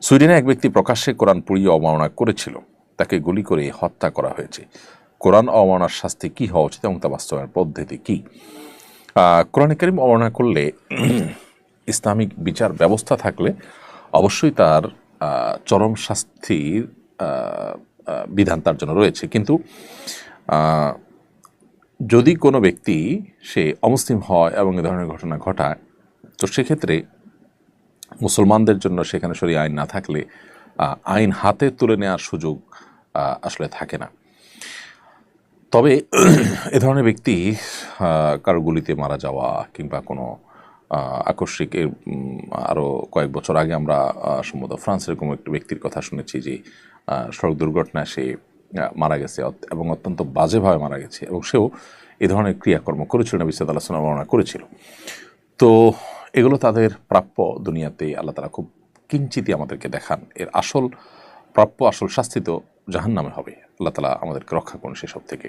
সুইডেনে এক ব্যক্তি প্রকাশ্যে কোরআন পড়িয়ে অবমাননা করেছিল, তাকে গুলি করে হত্যা করা হয়েছে। কোরআন অবমাননার শাস্তি কী হওয়া উচিত এবং তা বাস্তবায়নের পদ্ধতি কী? কোরআন কারীম অবমাননা করলে ইসলামিক বিচার ব্যবস্থা থাকলে অবশ্যই তার চরম শাস্তির বিধান তার জন্য রয়েছে। কিন্তু যদি কোনো ব্যক্তি সে অমুসলিম হয় এবং এ ধরনের ঘটনা ঘটায়, তো সেক্ষেত্রে মুসলমানদের জন্য সেখানে শরীয়ত আইন না থাকলে আইন হাতে তুলে নেওয়ার সুযোগ আসলে থাকে না। তবে এ ধরনের ব্যক্তি কারো গুলিতে মারা যাওয়া কিংবা কোনো আকস্মিক আরও কয়েক বছর আগে আমরা সম্ভবত ফ্রান্সের কোনো একটি ব্যক্তির কথা শুনেছি যে সড়ক দুর্ঘটনায় সে মারা গেছে এবং অত্যন্ত বাজেভাবে মারা গেছে, এবং সেও এ ধরনের ক্রিয়াকর্ম করেছিল, নবী সাল্লাল্লাহু আলাইহি ওয়াসাল্লাম বর্ণনা করেছিল। তো এগুলো তাদের প্রাপ্য, দুনিয়াতে আল্লাহ তাআলা খুব কিঞ্চিতই আমাদেরকে দেখান। এর আসল প্রাপ্য, আসল শাস্তি তো জাহান্নামে হবে। আল্লাহ তাআলা আমাদেরকে রক্ষা করুন সেসব থেকে।